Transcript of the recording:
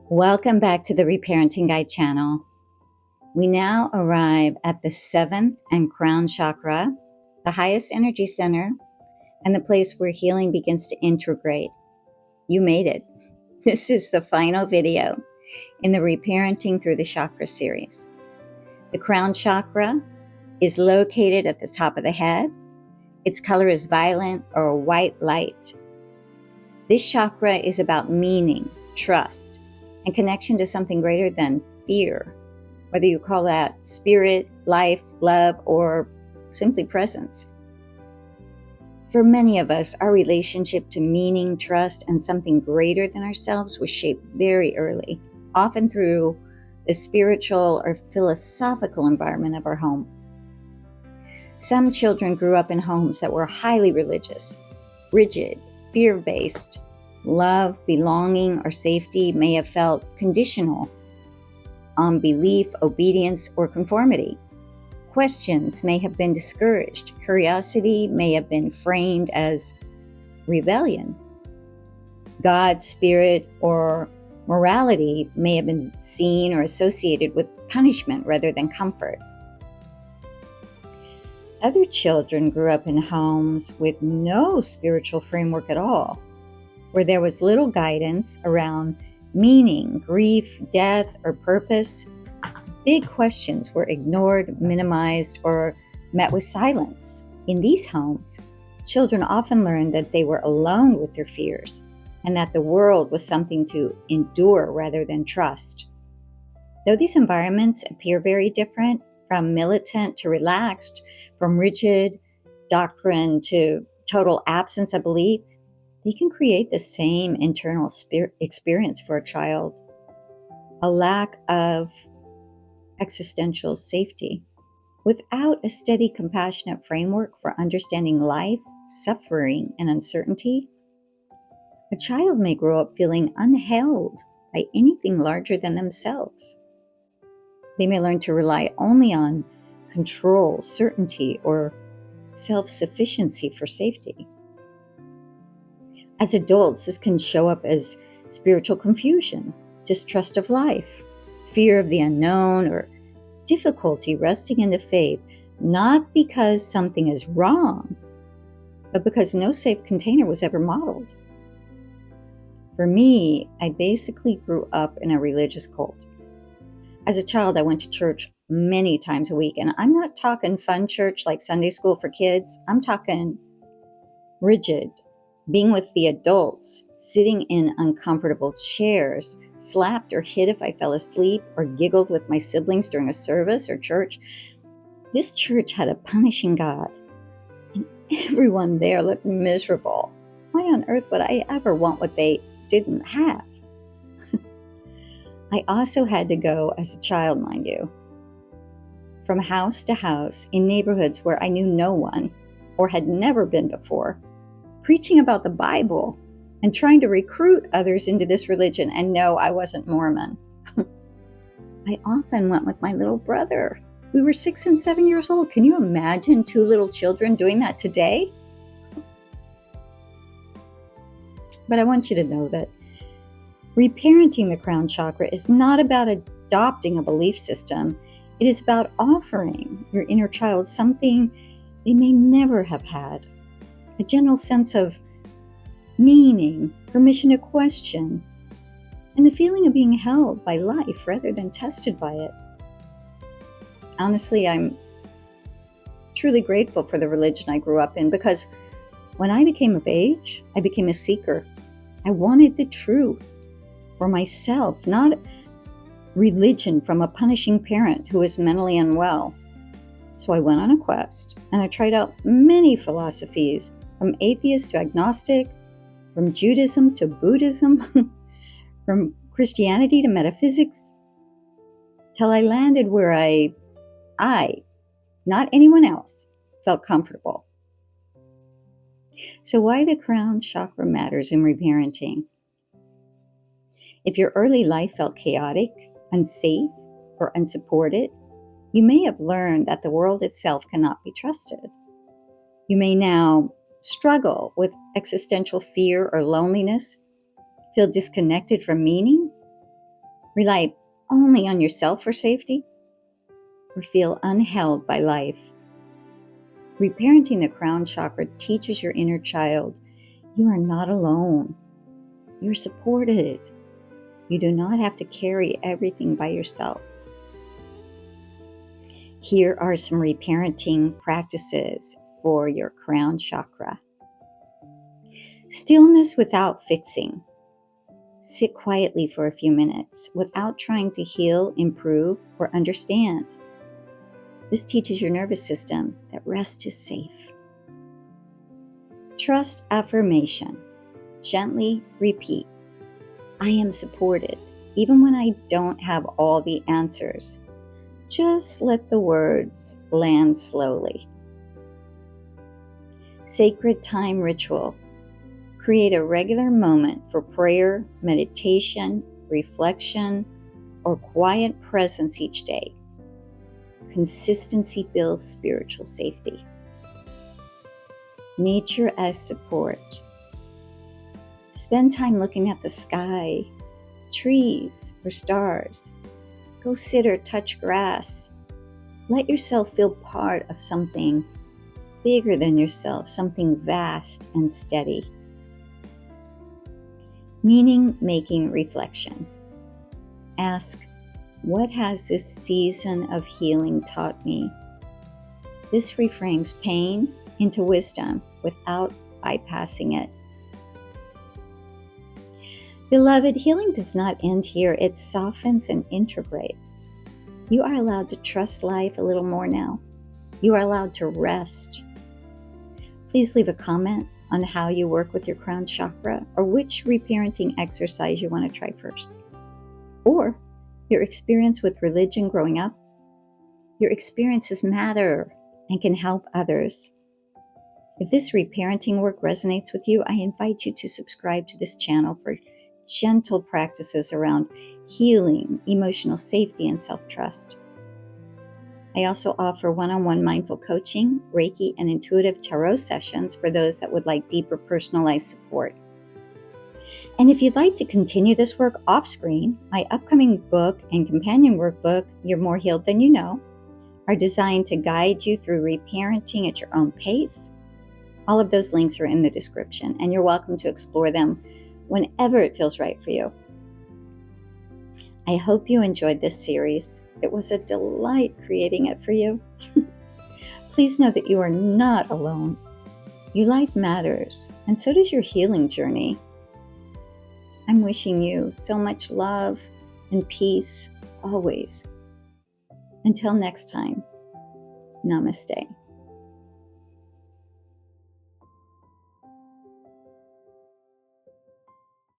Welcome back to the Reparenting Guide channel. We now arrive at the 7th and Crown Chakra, the highest energy center, and the place where healing begins to integrate. You made it. This is the final video in the Reparenting Through the Chakra series. The Crown Chakra is located at the top of the head. Its color is violet or white light. This chakra is about meaning, trust, and connection to something greater than fear, whether you call that spirit, life, love, or simply presence. For many of us, our relationship to meaning, trust, and something greater than ourselves was shaped very early, often through the spiritual or philosophical environment of our home. Some children grew up in homes that were highly religious, rigid, fear-based. Love, belonging, or safety may have felt conditional on belief, obedience, or conformity. Questions may have been discouraged. Curiosity may have been framed as rebellion. God, spirit, or morality may have been seen or associated with punishment rather than comfort. Other children grew up in homes with no spiritual framework at all, where there was little guidance around meaning, grief, death, or purpose. Big questions were ignored, minimized, or met with silence. In these homes, children often learned that they were alone with their fears and that the world was something to endure rather than trust. Though these environments appear very different, from militant to relaxed, from rigid doctrine to total absence of belief, they can create the same internal experience for a child: a lack of existential safety. Without a steady, compassionate framework for understanding life, suffering, and uncertainty, a child may grow up feeling unheld by anything larger than themselves. They may learn to rely only on control, certainty, or self-sufficiency for safety. As adults, this can show up as spiritual confusion, distrust of life, fear of the unknown, or difficulty resting in the faith, not because something is wrong, but because no safe container was ever modeled. For me, I basically grew up in a religious cult. As a child, I went to church many times a week, and I'm not talking fun church like Sunday school for kids. I'm talking rigid, being with the adults, sitting in uncomfortable chairs, slapped or hit if I fell asleep, or giggled with my siblings during a service or church. This church had a punishing God, and everyone there looked miserable. Why on earth would I ever want what they didn't have? I also had to go as a child, mind you, from house to house in neighborhoods where I knew no one or had never been before, preaching about the Bible and trying to recruit others into this religion. And no, I wasn't Mormon. I often went with my little brother. We were 6 and 7 years old. Can you imagine 2 little children doing that today? But I want you to know that reparenting the Crown Chakra is not about adopting a belief system. It is about offering your inner child something they may never have had: a general sense of meaning, permission to question, and the feeling of being held by life rather than tested by it. Honestly, I'm truly grateful for the religion I grew up in, because when I became of age, I became a seeker. I wanted the truth for myself, not religion from a punishing parent who was mentally unwell. So I went on a quest, and I tried out many philosophies, from atheist to agnostic, from Judaism to Buddhism, from Christianity to metaphysics, till I landed where I, not anyone else, felt comfortable. So why the Crown Chakra matters in reparenting? If your early life felt chaotic, unsafe, or unsupported, you may have learned that the world itself cannot be trusted. You may now struggle with existential fear or loneliness, feel disconnected from meaning, Rely only on yourself for safety, or feel unheld by life. Reparenting the Crown Chakra teaches your inner child you are not alone. You're supported. You do not have to carry everything by yourself. Here are some reparenting practices for your Crown Chakra. Stillness without fixing. Sit quietly for a few minutes without trying to heal, improve, or understand. This teaches your nervous system that rest is safe. Trust affirmation. Gently repeat, I am supported, even when I don't have all the answers. Just let the words land slowly. Sacred time ritual. Create a regular moment for prayer, meditation, reflection, or quiet presence each day. Consistency builds spiritual safety. Nature as support. Spend time looking at the sky, trees, or stars. Go sit or touch grass. Let yourself feel part of something bigger than yourself, something vast and steady. Meaning-making reflection. Ask, what has this season of healing taught me? This reframes pain into wisdom without bypassing it. Beloved, healing does not end here. It softens and integrates. You are allowed to trust life a little more now. You are allowed to rest. Please leave a comment on how you work with your Crown Chakra or which reparenting exercise you want to try first. Or your experience with religion growing up. Your experiences matter and can help others. If this reparenting work resonates with you, I invite you to subscribe to this channel for gentle practices around healing, emotional safety, and self-trust. I also offer one-on-one mindful coaching, Reiki, and intuitive tarot sessions for those that would like deeper personalized support. And if you'd like to continue this work off-screen, my upcoming book and companion workbook, You're More Healed Than You Know, are designed to guide you through reparenting at your own pace. All of those links are in the description, and you're welcome to explore them whenever it feels right for you. I hope you enjoyed this series. It was a delight creating it for you. Please know that you are not alone. Your life matters, and so does your healing journey. I'm wishing you so much love and peace always. Until next time, namaste.